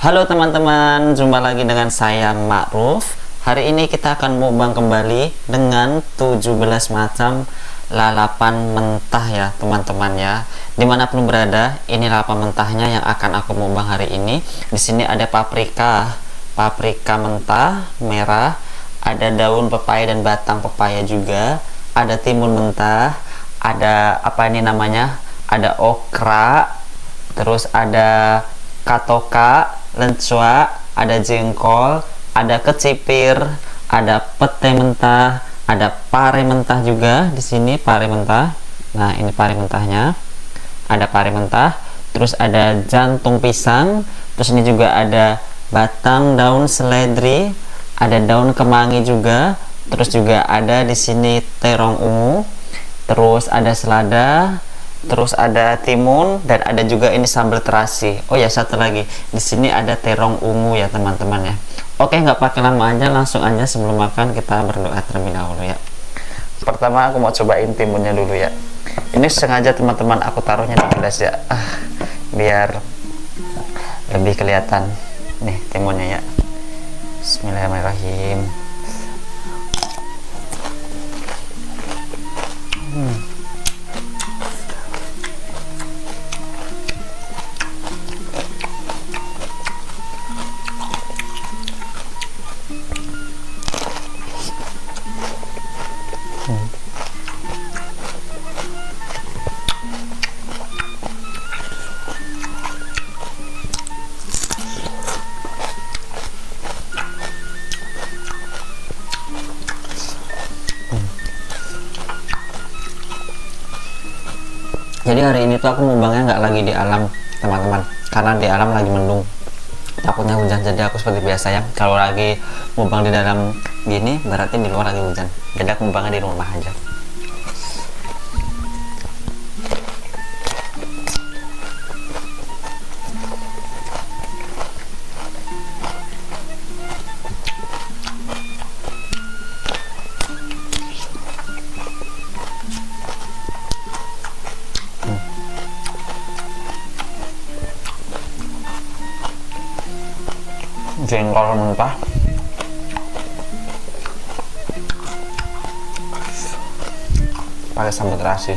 Halo teman-teman, jumpa lagi dengan saya Ma'ruf. Hari ini kita akan mukbang kembali dengan 17 macam lalapan mentah ya teman-teman ya. Dimanapun berada, ini lalapan mentahnya yang akan aku mukbang hari ini. Di sini ada paprika mentah merah, ada daun pepaya dan batang pepaya juga, ada timun mentah, ada apa ini namanya? Ada okra, terus ada katoka, lencua, ada jengkol, ada kecipir, ada pete mentah, ada pare mentah juga di sini pare mentah. Nah, ini pare mentahnya. Ada pare mentah, terus ada jantung pisang, terus ini juga ada batang daun seledri, ada daun kemangi juga, terus juga ada di sini terong ungu, terus ada selada, terus ada timun, dan ada juga ini sambal terasi. Oh ya, satu lagi di sini ada terong ungu ya teman-teman ya. Oke, nggak pakai lama aja, langsung aja sebelum makan kita berdoa terlebih dahulu ya. Pertama aku mau cobain timunnya dulu ya. Ini sengaja teman-teman aku taruhnya di gelas ya, biar lebih kelihatan nih timunnya ya. Bismillahirrahmanirrahim. Jadi hari ini tuh aku mukbangnya nggak lagi di alam teman-teman, karena di alam lagi mendung, takutnya hujan. Jadi aku seperti biasa ya, kalau lagi mukbang di dalam gini berarti di luar lagi hujan, jadi aku mukbangnya di rumah aja. Jengkol mentah, pakai sambal terasi.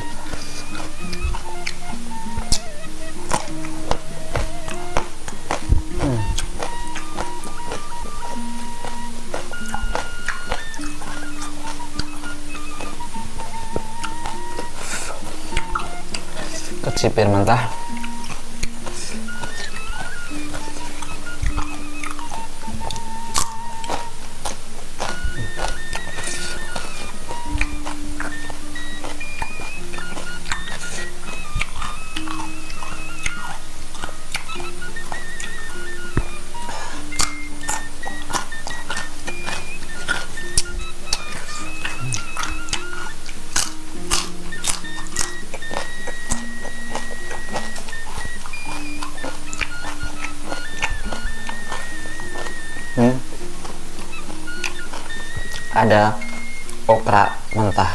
Kecipir mentah, ada okra mentah.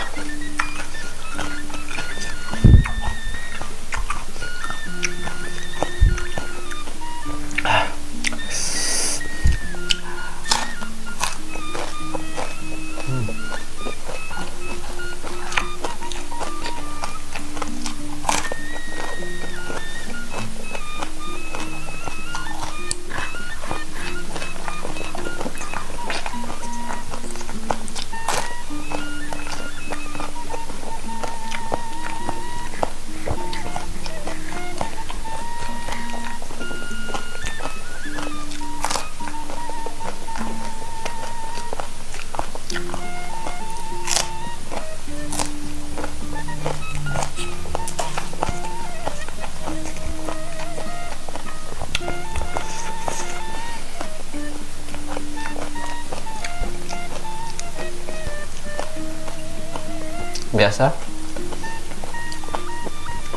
Biasa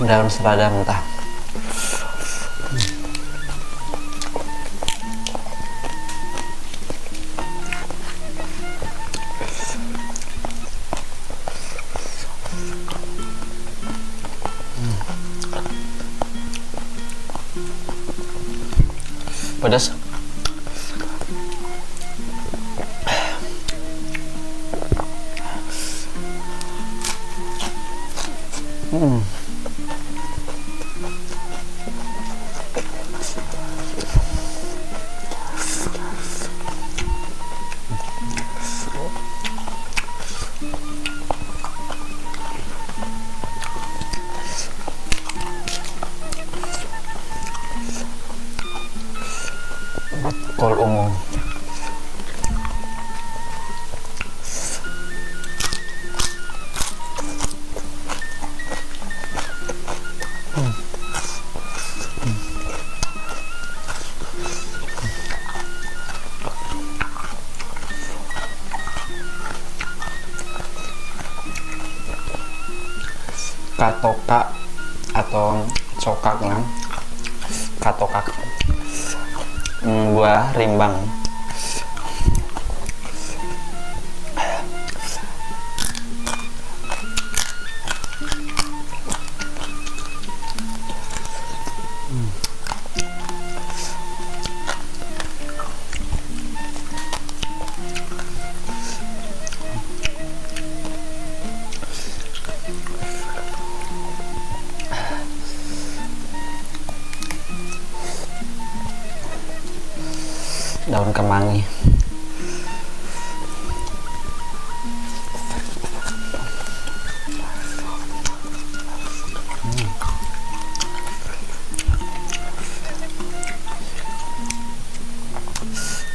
daun selada mentah. Pedas. Hmm. Kol ungu. Katokak atau cokak kan, katokak, buah rimbang. Daun kemangi.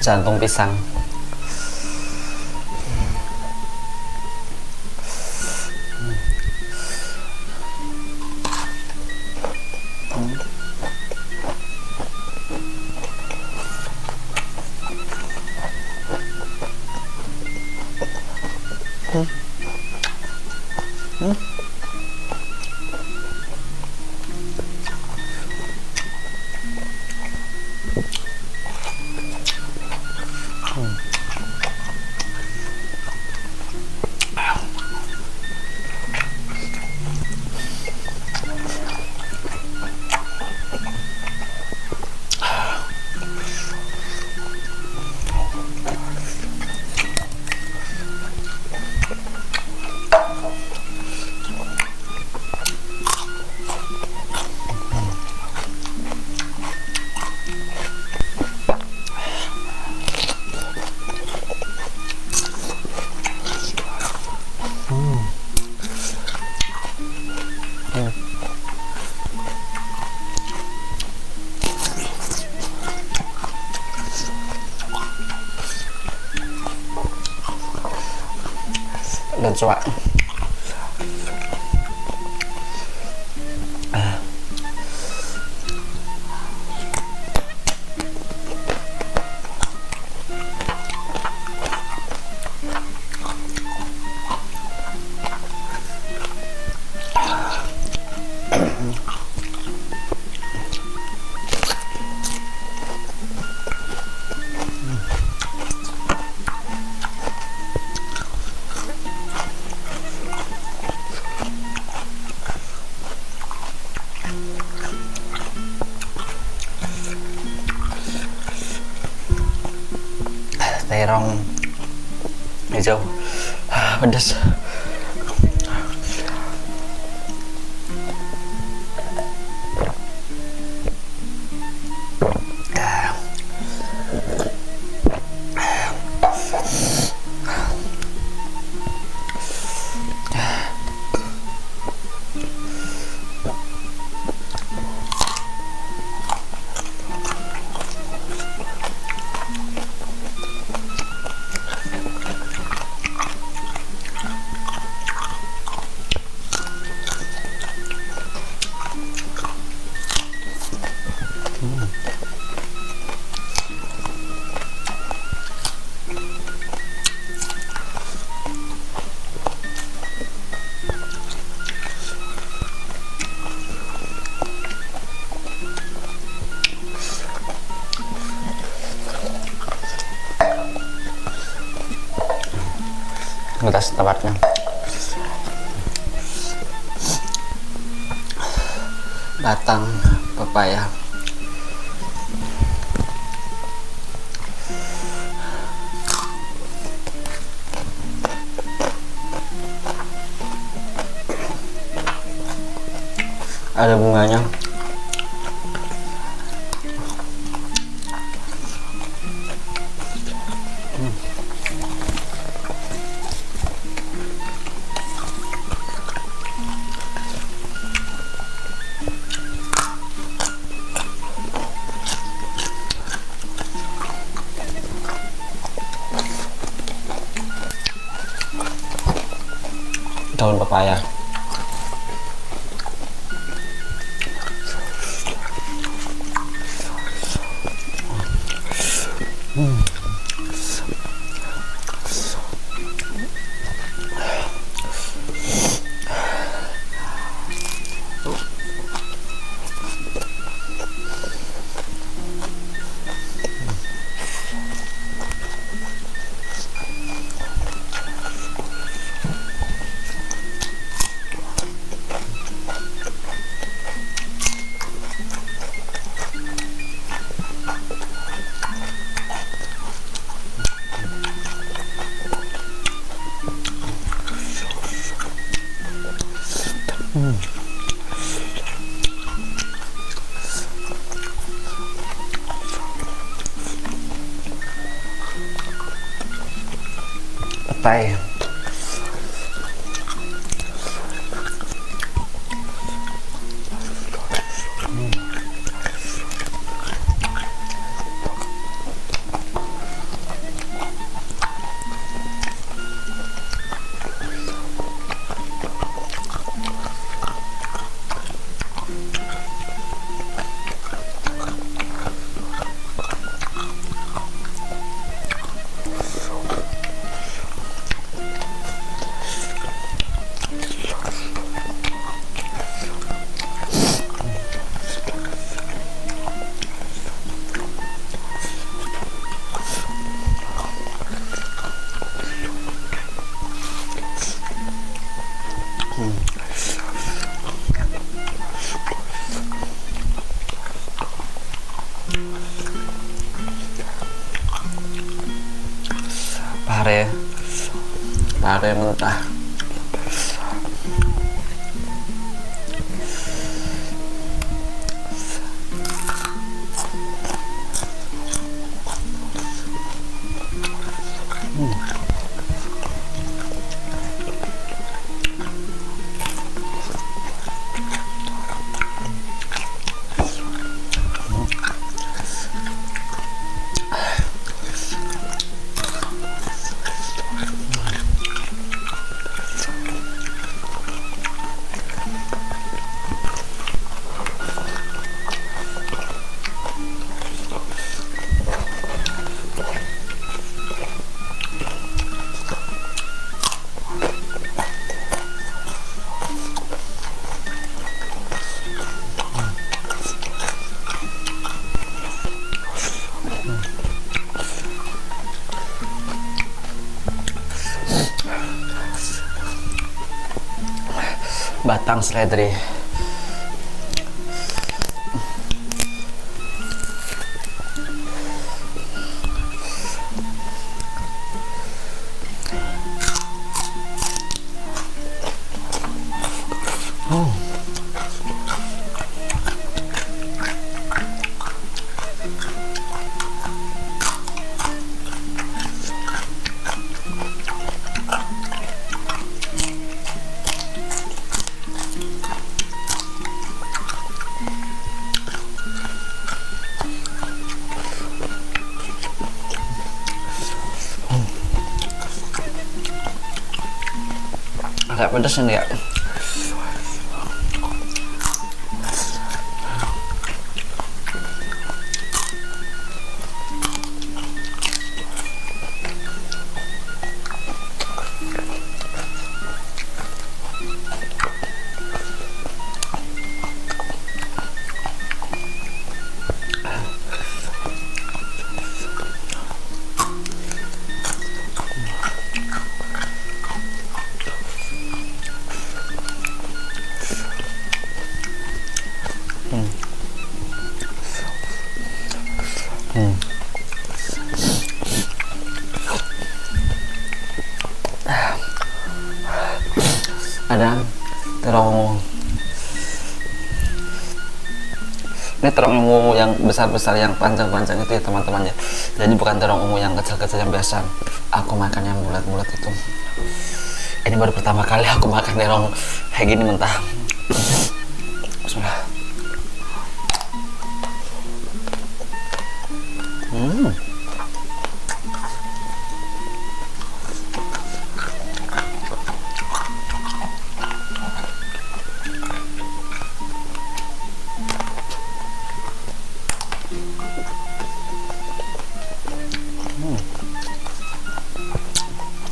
Jantung pisang. Lecuak. Terong hijau, pedas. Atas tempatnya. Batang pepaya. ada bunganya. Daun pepaya. Petai. Pare mentah. Batang seledri. Agak pedas ini ya. Ada terong Ini terong ungu yang besar-besar, yang panjang-panjang itu ya teman-teman ya. Jadi bukan terong ungu yang kecil-kecil yang biasa aku makan yang bulat-bulat itu. Ini baru pertama kali aku makan terong kayak gini mentah. Bismillah.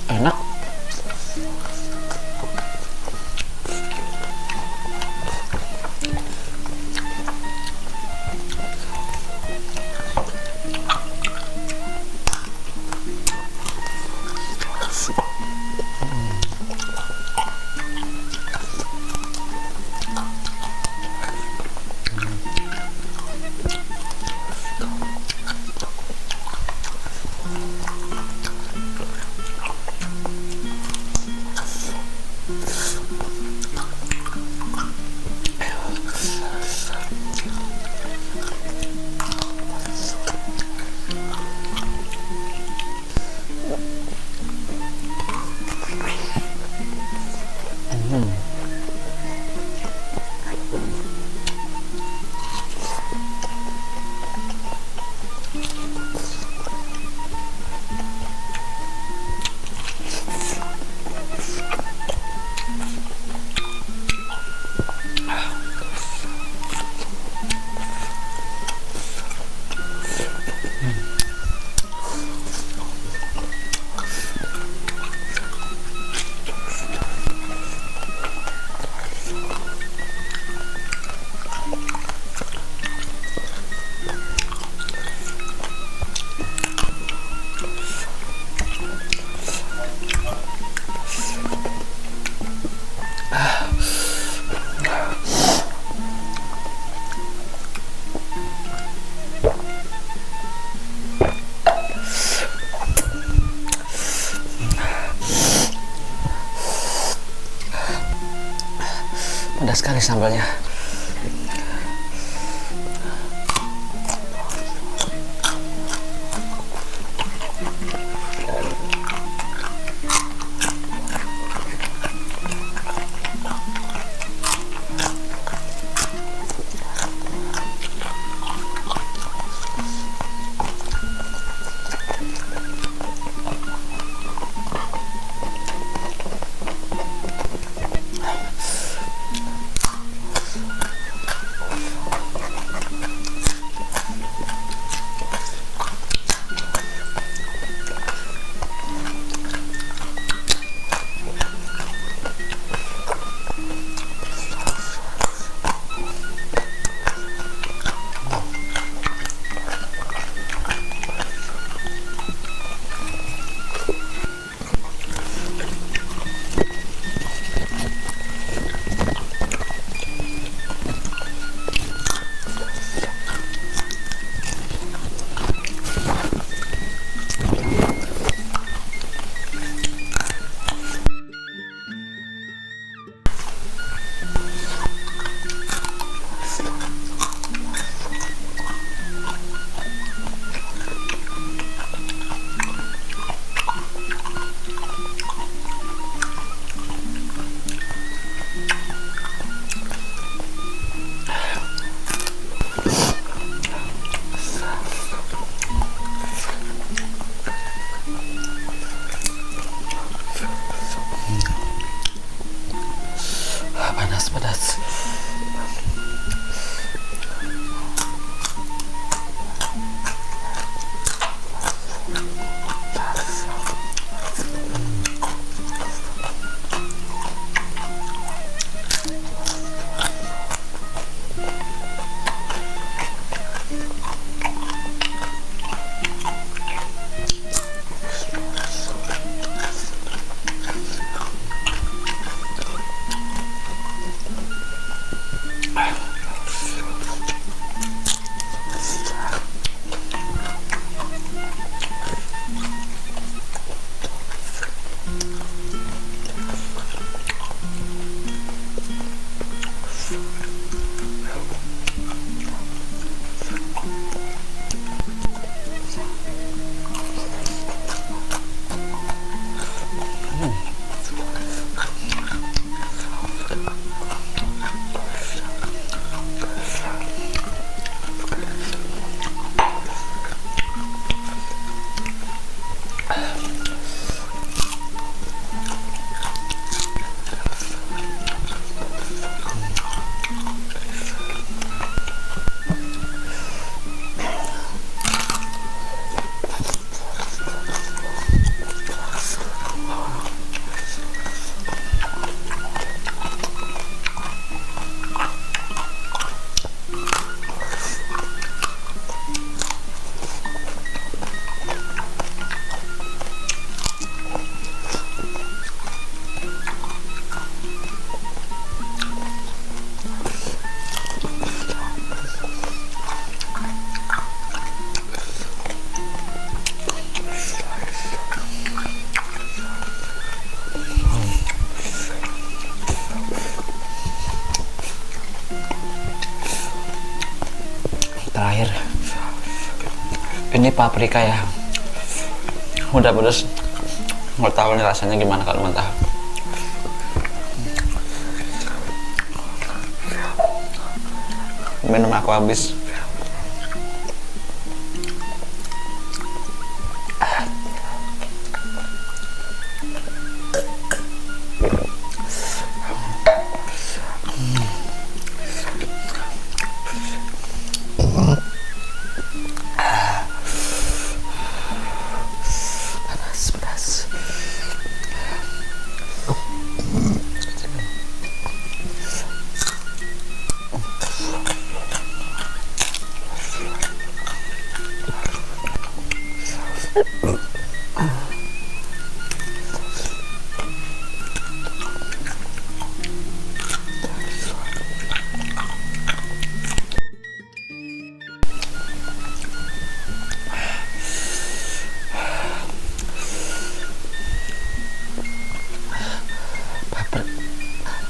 Enak. Pedas sekali sambalnya. Ini paprika ya, udah pedes. Nggak tahu nih rasanya gimana kalau mentah. Minum aku habis. Pedas.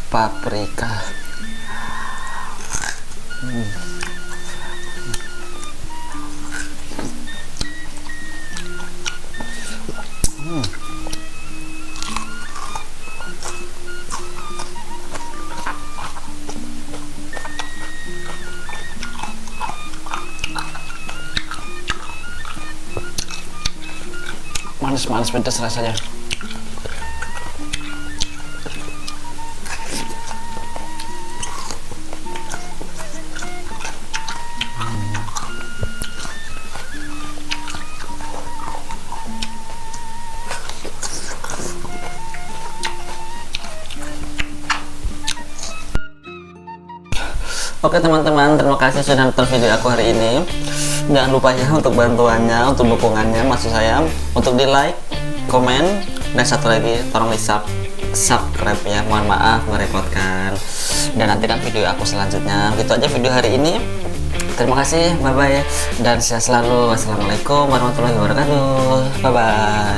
Paprika. Manis pedas rasanya. Oke teman-teman, terima kasih sudah nonton video aku hari ini. Jangan lupa ya untuk bantuannya, untuk dukungannya, maksud saya untuk di like, komen, dan satu lagi tolong di subscribe ya. Mohon maaf merepotkan. Dan nantikan video aku selanjutnya. Gitu aja video hari ini. Terima kasih, bye bye, dan sehat selalu. Wassalamualaikum warahmatullahi wabarakatuh. Bye bye.